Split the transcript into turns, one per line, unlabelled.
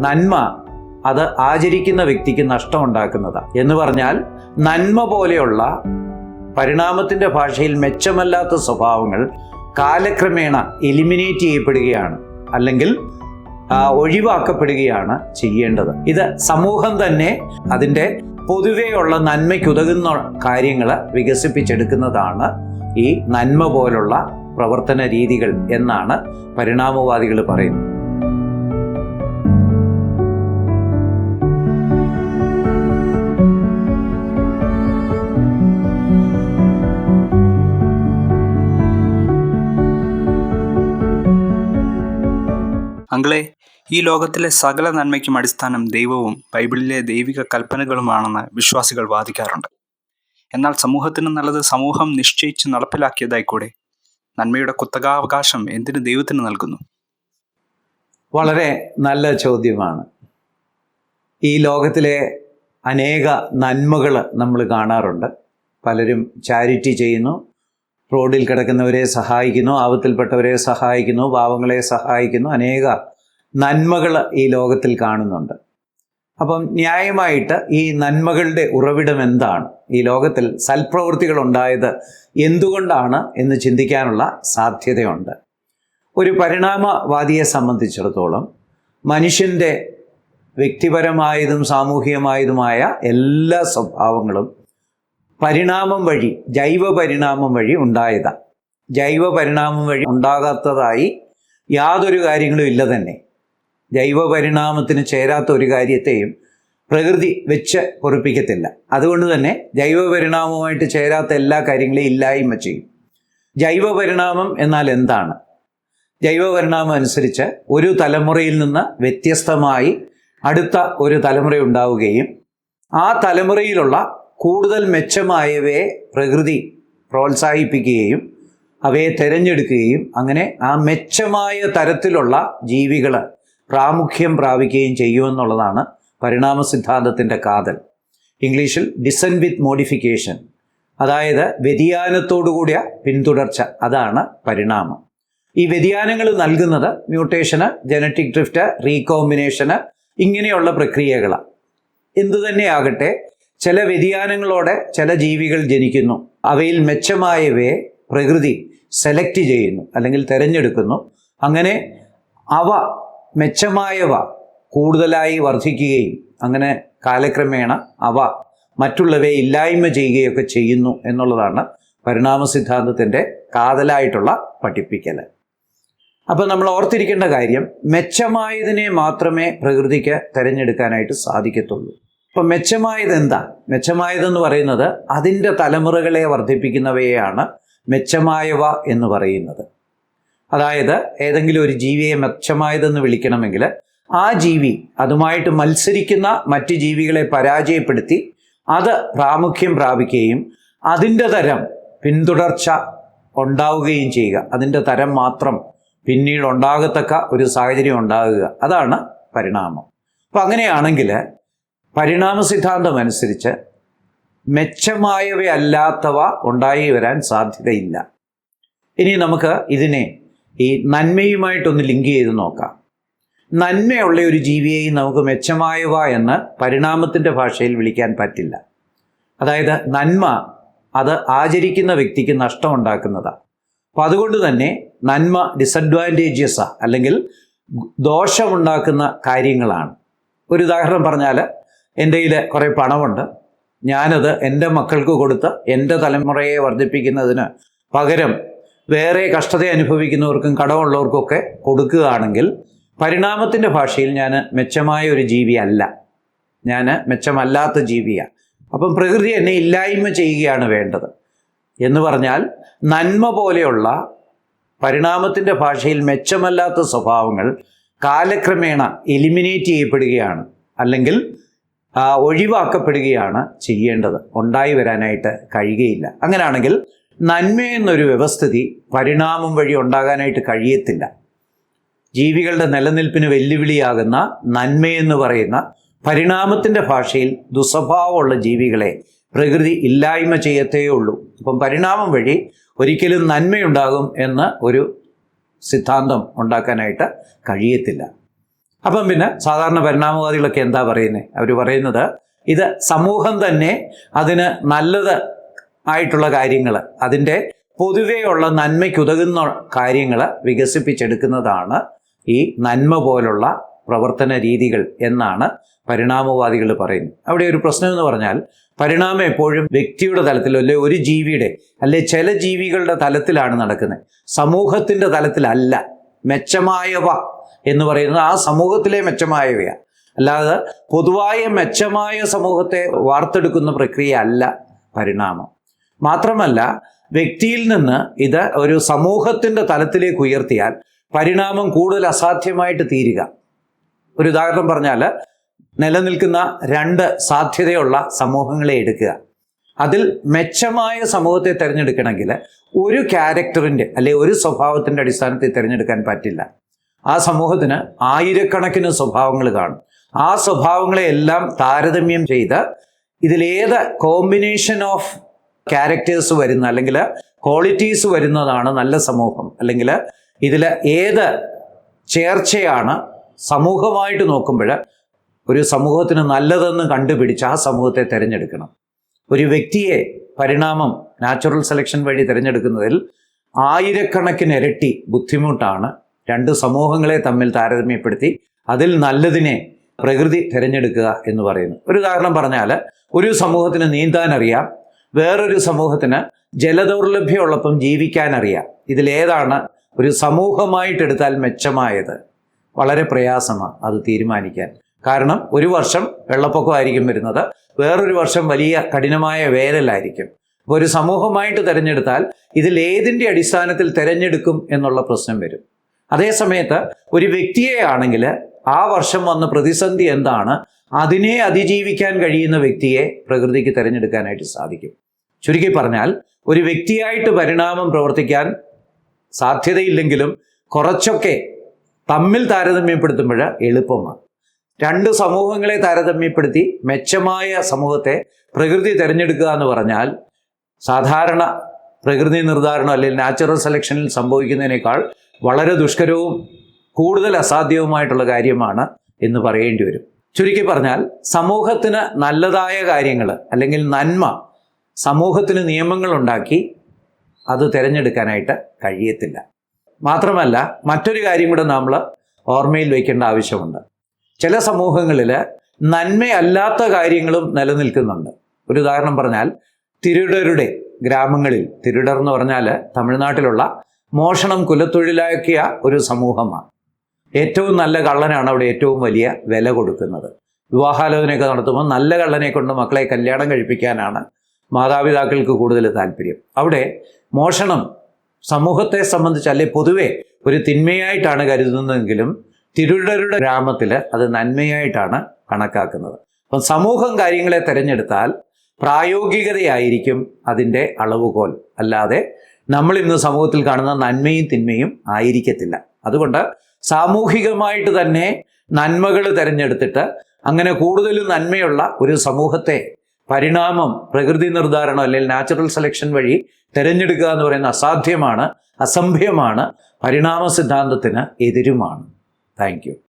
നന്മ അത് ആചരിക്കുന്ന വ്യക്തിക്ക് നഷ്ടമുണ്ടാക്കുന്നതാണ്. എന്ന് പറഞ്ഞാൽ നന്മ പോലെയുള്ള പരിണാമത്തിൻ്റെ ഭാഷയിൽ മെച്ചമല്ലാത്ത സ്വഭാവങ്ങൾ കാലക്രമേണ എലിമിനേറ്റ് ചെയ്യപ്പെടുകയാണ്, അല്ലെങ്കിൽ ഒഴിവാക്കപ്പെടുകയാണ് ചെയ്യേണ്ടത്. ഇത് സമൂഹം തന്നെ അതിൻ്റെ പൊതുവെയുള്ള നന്മയ്ക്കുതകുന്ന കാര്യങ്ങൾ വികസിപ്പിച്ചെടുക്കുന്നതാണ് ഈ നന്മ പോലുള്ള പ്രവർത്തന രീതികൾ എന്നാണ് പരിണാമവാദികൾ പറയുന്നത്.
അങ്കിളെ, ഈ ലോകത്തിലെ സകല നന്മയ്ക്കും അടിസ്ഥാനം ദൈവവും ബൈബിളിലെ ദൈവിക കൽപ്പനകളുമാണെന്ന് വിശ്വാസികൾ വാദിക്കാറുണ്ട്. എന്നാൽ സമൂഹത്തിന് നല്ലത് സമൂഹം നിശ്ചയിച്ച് നടപ്പിലാക്കിയതായിക്കൂടെ? നന്മയുടെ കുത്തകാവകാശം എന്തിന് ദൈവത്തിന് നൽകുന്നു?
വളരെ നല്ല ചോദ്യമാണ്. ഈ ലോകത്തിലെ അനേക നന്മകൾ നമ്മൾ കാണാറുണ്ട്. പലരും ചാരിറ്റി ചെയ്യുന്നു, റോഡിൽ കിടക്കുന്നവരെ സഹായിക്കുന്നു, ആപത്തിൽപ്പെട്ടവരെ സഹായിക്കുന്നു, പാവങ്ങളെ സഹായിക്കുന്നു. അനേക നന്മകൾ ഈ ലോകത്തിൽ കാണുന്നുണ്ട്. അപ്പം ന്യായമായിട്ട് ഈ നന്മകളുടെ ഉറവിടം എന്താണ്? ഈ ലോകത്തിൽ സൽപ്രവൃത്തികൾ ഉണ്ടായത് എന്തുകൊണ്ടാണ് എന്ന് ചിന്തിക്കാനുള്ള സാധ്യതയുണ്ട്. ഒരു പരിണാമവാദിയെ സംബന്ധിച്ചിടത്തോളം മനുഷ്യൻ്റെ വ്യക്തിപരമായതും സാമൂഹികമായതുമായ എല്ലാ സ്വഭാവങ്ങളും പരിണാമം വഴി, ജൈവ പരിണാമം വഴി ഉണ്ടായതാണ്. ജൈവ പരിണാമം വഴി ഉണ്ടാകാത്തതായി യാതൊരു കാര്യങ്ങളും ഇല്ല തന്നെ. ജൈവ പരിണാമത്തിന് ചേരാത്ത ഒരു കാര്യത്തെയും പ്രകൃതി വെച്ച് പൊറിപ്പിക്കത്തില്ല. അതുകൊണ്ട് തന്നെ ജൈവ പരിണാമവുമായിട്ട് ചേരാത്ത എല്ലാ കാര്യങ്ങളെയും ഇല്ലായ്മ ചെയ്യും. ജൈവ പരിണാമം എന്നാൽ എന്താണ്? ജൈവ പരിണാമം അനുസരിച്ച് ഒരു തലമുറയിൽ നിന്ന് വ്യത്യസ്തമായി അടുത്ത ഒരു തലമുറ ഉണ്ടാവുകയും ആ തലമുറയിലുള്ള കൂടുതൽ മെച്ചമായവയെ പ്രകൃതി പ്രോത്സാഹിപ്പിക്കുകയും അവയെ തിരഞ്ഞെടുക്കുകയും അങ്ങനെ ആ മെച്ചമായ തരത്തിലുള്ള ജീവികൾ പ്രാമുഖ്യം പ്രാപിക്കുകയും ചെയ്യുമെന്നുള്ളതാണ് പരിണാമ സിദ്ധാന്തത്തിൻ്റെ കാതൽ. ഇംഗ്ലീഷിൽ ഡിസെൻറ്റ് വിത്ത് മോഡിഫിക്കേഷൻ, അതായത് വ്യതിയാനത്തോടുകൂടിയ പിന്തുടർച്ച, അതാണ് പരിണാമം. ഈ വ്യതിയാനങ്ങൾ നൽകുന്നത് മ്യൂട്ടേഷന്, ജനറ്റിക് ഡ്രിഫ്റ്റ്, റീകോമ്പിനേഷന്, ഇങ്ങനെയുള്ള പ്രക്രിയകളാണ്. എന്തുതന്നെയാകട്ടെ, ചില വ്യതിയാനങ്ങളോടെ ചില ജീവികൾ ജനിക്കുന്നു. അവയിൽ മെച്ചമായവയെ പ്രകൃതി സെലക്ട് ചെയ്യുന്നു അല്ലെങ്കിൽ തിരഞ്ഞെടുക്കുന്നു. അങ്ങനെ അവ മെച്ചമായവ കൂടുതലായി വർദ്ധിക്കുകയും അങ്ങനെ കാലക്രമേണ അവ മറ്റുള്ളവയെ ഇല്ലായ്മ ചെയ്യുകയൊക്കെ ചെയ്യുന്നു എന്നുള്ളതാണ് പരിണാമ സിദ്ധാന്തത്തിൻ്റെ കാതലായിട്ടുള്ള പഠിപ്പിക്കൽ. അപ്പോൾ നമ്മൾ ഓർത്തിരിക്കേണ്ട കാര്യം, മെച്ചമായതിനെ മാത്രമേ പ്രകൃതിക്ക് തിരഞ്ഞെടുക്കാനായിട്ട് സാധിക്കത്തുള്ളൂ. അപ്പം മെച്ചമായത് എന്താ? മെച്ചമായതെന്ന് പറയുന്നത് അതിൻ്റെ തലമുറകളെ വർദ്ധിപ്പിക്കുന്നവയെയാണ് മെച്ചമായവ എന്ന് പറയുന്നത്. അതായത് ഏതെങ്കിലും ഒരു ജീവിയെ മെച്ചമായതെന്ന് വിളിക്കണമെങ്കിൽ ആ ജീവി അതുമായിട്ട് മത്സരിക്കുന്ന മറ്റ് ജീവികളെ പരാജയപ്പെടുത്തി അത് പ്രാമുഖ്യം പ്രാപിക്കുകയും അതിൻ്റെ തരം പിന്തുടർച്ച ഉണ്ടാവുകയും ചെയ്യുക, അതിൻ്റെ തരം മാത്രം പിന്നീട് ഉണ്ടാകത്തക്ക ഒരു സാഹചര്യം ഉണ്ടാകുക, അതാണ് പരിണാമം. അപ്പം അങ്ങനെയാണെങ്കിൽ പരിണാമ സിദ്ധാന്തം അനുസരിച്ച് മെച്ചമായവയല്ലാത്തവ ഉണ്ടായി വരാൻ സാധ്യതയില്ല. ഇനി നമുക്ക് ഇതിനെ ഈ നന്മയുമായിട്ടൊന്ന് ലിങ്ക് ചെയ്ത് നോക്കാം. നന്മയുള്ള ഒരു ജീവിയെയും നമുക്ക് മെച്ചമായവ എന്ന് പരിണാമത്തിൻ്റെ ഭാഷയിൽ വിളിക്കാൻ പറ്റില്ല. അതായത് നന്മ അത് ആചരിക്കുന്ന വ്യക്തിക്ക് നഷ്ടമുണ്ടാക്കുന്നതാണ്. അപ്പം അതുകൊണ്ട് തന്നെ നന്മ ഡിസഡ്വാൻറ്റേജസാ, അല്ലെങ്കിൽ ദോഷമുണ്ടാക്കുന്ന കാര്യങ്ങളാണ്. ഒരു ഉദാഹരണം പറഞ്ഞാൽ, എൻ്റെ കയ്യിൽ കുറേ പണമുണ്ട്, ഞാനത് എൻ്റെ മക്കൾക്ക് കൊടുത്ത് എൻ്റെ തലമുറയെ വർദ്ധിപ്പിക്കുന്നതിന് പകരം വേറെ കഷ്ടത അനുഭവിക്കുന്നവർക്കും കടമുള്ളവർക്കൊക്കെ കൊടുക്കുകയാണെങ്കിൽ പരിണാമത്തിൻ്റെ ഭാഷയിൽ ഞാൻ മെച്ചമായ ഒരു ജീവിയല്ല, ഞാൻ മെച്ചമല്ലാത്ത ജീവിയാണ്. അപ്പം പ്രകൃതി എന്നെ ഇല്ലായ്മ ചെയ്യുകയാണ് വേണ്ടത്. എന്ന് പറഞ്ഞാൽ നന്മ പോലെയുള്ള പരിണാമത്തിൻ്റെ ഭാഷയിൽ മെച്ചമല്ലാത്ത സ്വഭാവങ്ങൾ കാലക്രമേണ എലിമിനേറ്റ് ചെയ്യപ്പെടുകയാണ്, അല്ലെങ്കിൽ ഒഴിവാക്കപ്പെടുകയാണ് ചെയ്യേണ്ടത്. ഉണ്ടായി വരാനായിട്ട് കഴിയുകയില്ല. അങ്ങനെയാണെങ്കിൽ നന്മയെന്നൊരു വ്യവസ്ഥിതി പരിണാമം വഴി ഉണ്ടാകാനായിട്ട് കഴിയത്തില്ല. ജീവികളുടെ നിലനിൽപ്പിന് വെല്ലുവിളിയാകുന്ന നന്മയെന്ന് പറയുന്ന പരിണാമത്തിൻ്റെ ഭാഷയിൽ ദുസ്വഭാവമുള്ള ജീവികളെ പ്രകൃതി ഇല്ലായ്മ ചെയ്യത്തേ ഉള്ളൂ. അപ്പം പരിണാമം വഴി ഒരിക്കലും നന്മയുണ്ടാകും എന്ന് ഒരു സിദ്ധാന്തം ഉണ്ടാക്കാനായിട്ട് കഴിയത്തില്ല. അപ്പം പിന്നെ സാധാരണ പരിണാമവാദികളൊക്കെ എന്താ പറയുന്നത്? അവർ പറയുന്നത് ഇത് സമൂഹം തന്നെ അതിന് നല്ലത് ആയിട്ടുള്ള കാര്യങ്ങൾ, അതിൻ്റെ പൊതുവെയുള്ള നന്മയ്ക്കുതകുന്ന കാര്യങ്ങൾ വികസിപ്പിച്ചെടുക്കുന്നതാണ് ഈ നന്മ പോലുള്ള പ്രവർത്തന രീതികൾ എന്നാണ് പരിണാമവാദികൾ പറയുന്നത്. അവിടെ ഒരു പ്രശ്നം എന്ന് പറഞ്ഞാൽ, പരിണാമം എപ്പോഴും വ്യക്തിയുടെ തലത്തിൽ, അല്ലെ ഒരു ജീവിയുടെ, അല്ലെ ചില ജീവികളുടെ തലത്തിലാണ് നടക്കുന്നത്, സമൂഹത്തിൻ്റെ തലത്തിലല്ല. മെച്ചമായവ എന്ന് പറയുന്നത് ആ സമൂഹത്തിലെ മെച്ചമായവയാണ്, അല്ലാതെ പൊതുവായ മെച്ചമായ സമൂഹത്തെ വാർത്തെടുക്കുന്ന പ്രക്രിയ അല്ല പരിണാമം. മാത്രമല്ല, വ്യക്തിയിൽ നിന്ന് ഇത് ഒരു സമൂഹത്തിൻ്റെ തലത്തിലേക്ക് ഉയർത്തിയാൽ പരിണാമം കൂടുതൽ അസാധ്യമായിട്ട് തീരുക. ഒരു ഉദാഹരണം പറഞ്ഞാൽ, നിലനിൽക്കുന്ന 2 സാധ്യതയുള്ള സമൂഹങ്ങളെ എടുക്കുക. അതിൽ മെച്ചമായ സമൂഹത്തെ തിരഞ്ഞെടുക്കണമെങ്കിൽ ഒരു ക്യാരക്ടറിൻ്റെ അല്ലെ ഒരു സ്വഭാവത്തിൻ്റെ അടിസ്ഥാനത്തിൽ തിരഞ്ഞെടുക്കാൻ പറ്റില്ല. ആ സമൂഹത്തിന് ആയിരക്കണക്കിന് സ്വഭാവങ്ങൾ കാണും. ആ സ്വഭാവങ്ങളെയെല്ലാം താരതമ്യം ചെയ്ത് ഇതിലേത് കോമ്പിനേഷൻ ഓഫ് ക്യാരക്ടേഴ്സ് വരുന്ന അല്ലെങ്കിൽ ക്വാളിറ്റീസ് വരുന്നതാണ് നല്ല സമൂഹം, അല്ലെങ്കിൽ ഇതിൽ ഏത് ചേർച്ചയാണ് സമൂഹമായിട്ട് നോക്കുമ്പോൾ ഒരു സമൂഹത്തിന് നല്ലതെന്ന് കണ്ടുപിടിച്ച് ആ സമൂഹത്തെ തിരഞ്ഞെടുക്കണം. ഒരു വ്യക്തിയെ പരിണാമം, നാച്ചുറൽ സെലക്ഷൻ വഴി തിരഞ്ഞെടുക്കുന്നതിൽ ആയിരക്കണക്കിന് ഇരട്ടി ബുദ്ധിമുട്ടാണ് 2 സമൂഹങ്ങളെ തമ്മിൽ താരതമ്യപ്പെടുത്തി അതിൽ നല്ലതിനെ പ്രകൃതി തിരഞ്ഞെടുക്കുക എന്ന് പറയുന്നു. ഒരു ഉദാഹരണം പറഞ്ഞാൽ, ഒരു സമൂഹത്തിന് നീന്താൻ അറിയാം, വേറൊരു സമൂഹത്തിന് ജലദൗർലഭ്യമുള്ളപ്പം ജീവിക്കാൻ അറിയാം. ഇതിലേതാണ് ഒരു സമൂഹമായിട്ടെടുത്താൽ മെച്ചമായത്? വളരെ പ്രയാസമാണ് അത് തീരുമാനിക്കാൻ. കാരണം ഒരു വർഷം വെള്ളപ്പൊക്കമായിരിക്കും വരുന്നത്, വേറൊരു വർഷം വലിയ കഠിനമായ വേനലായിരിക്കും. അപ്പോൾ ഒരു സമൂഹമായിട്ട് തിരഞ്ഞെടുത്താൽ ഇതിലേതിൻ്റെ അടിസ്ഥാനത്തിൽ തിരഞ്ഞെടുക്കും എന്നുള്ള പ്രശ്നം വരും. അതേസമയത്ത് ഒരു വ്യക്തിയെ ആണെങ്കിൽ ആ വർഷം വന്ന പ്രതിസന്ധി എന്താണ്, അതിനെ അതിജീവിക്കാൻ കഴിയുന്ന വ്യക്തിയെ പ്രകൃതിക്ക് തിരഞ്ഞെടുക്കാനായിട്ട് സാധിക്കും. ചുരുക്കി പറഞ്ഞാൽ, ഒരു വ്യക്തിയായിട്ട് പരിണാമം പ്രവർത്തിക്കാൻ സാധ്യതയില്ലെങ്കിലും കുറച്ചൊക്കെ തമ്മിൽ താരതമ്യപ്പെടുത്തുമ്പോൾ എളുപ്പമാണ്. 2 സമൂഹങ്ങളെ താരതമ്യപ്പെടുത്തി മെച്ചമായ സമൂഹത്തെ പ്രകൃതി തിരഞ്ഞെടുക്കുക എന്ന് പറഞ്ഞാൽ സാധാരണ പ്രകൃതി നിർദ്ധാരണം അല്ലെങ്കിൽ നാച്ചുറൽ സെലക്ഷനിൽ സംഭവിക്കുന്നതിനേക്കാൾ വളരെ ദുഷ്കരവും കൂടുതൽ അസാധ്യവുമായിട്ടുള്ള കാര്യമാണ് എന്ന് പറയേണ്ടി വരും. ചുരുക്കി പറഞ്ഞാൽ, സമൂഹത്തിന് നല്ലതായ കാര്യങ്ങൾ അല്ലെങ്കിൽ നന്മ സമൂഹത്തിന് നിയമങ്ങളുണ്ടാക്കി അത് തിരഞ്ഞെടുക്കാനായിട്ട് കഴിയത്തില്ല. മാത്രമല്ല, മറ്റൊരു കാര്യം കൂടെ നമ്മൾ ഓർമ്മയിൽ വയ്ക്കേണ്ട ആവശ്യമുണ്ട്. ചില സമൂഹങ്ങളിൽ നന്മയല്ലാത്ത കാര്യങ്ങളും നിലനിൽക്കുന്നുണ്ട്. ഒരു ഉദാഹരണം പറഞ്ഞാൽ, തിരുടരുടെ ഗ്രാമങ്ങളിൽ, തിരുടർ എന്ന് പറഞ്ഞാൽ തമിഴ്നാട്ടിലുള്ള മോഷണം കുലത്തൊഴിലാക്കിയ ഒരു സമൂഹമാണ്. ഏറ്റവും നല്ല കള്ളനാണ് അവിടെ ഏറ്റവും വലിയ വില കൊടുക്കുന്നത്. വിവാഹാലോചനയൊക്കെ നടത്തുമ്പോൾ നല്ല കള്ളനെ കൊണ്ട് മക്കളെ കല്യാണം കഴിപ്പിക്കാനാണ് മാതാപിതാക്കൾക്ക് കൂടുതൽ താല്പര്യം. അവിടെ മോഷണം സമൂഹത്തെ സംബന്ധിച്ച് അല്ലെ പൊതുവെ ഒരു തിന്മയായിട്ടാണ് കരുതുന്നതെങ്കിലും തിരുടരുടെ ഗ്രാമത്തിൽ അത് നന്മയായിട്ടാണ് കണക്കാക്കുന്നത്. അപ്പം സമൂഹം കാര്യങ്ങളെ തിരഞ്ഞെടുത്താൽ പ്രായോഗികതയായിരിക്കും അതിൻ്റെ അളവുകോൽ, അല്ലാതെ നമ്മൾ ഇന്ന് സമൂഹത്തിൽ കാണുന്ന നന്മയും തിന്മയും ആയിരിക്കത്തില്ല. അതുകൊണ്ട് സാമൂഹികമായിട്ട് തന്നെ നന്മകൾ തിരഞ്ഞെടുത്തിട്ട് അങ്ങനെ കൂടുതൽ നന്മയുള്ള ഒരു സമൂഹത്തെ പരിണാമം, പ്രകൃതി നിർദ്ധാരണം അല്ലെങ്കിൽ നാച്ചുറൽ സെലക്ഷൻ വഴി തിരഞ്ഞെടുക്കുക എന്ന് പറയുന്നത് അസാധ്യമാണ്, അസംഭവ്യമാണ്, പരിണാമ സിദ്ധാന്തത്തിന് എതിരുമാണ്. Thank you.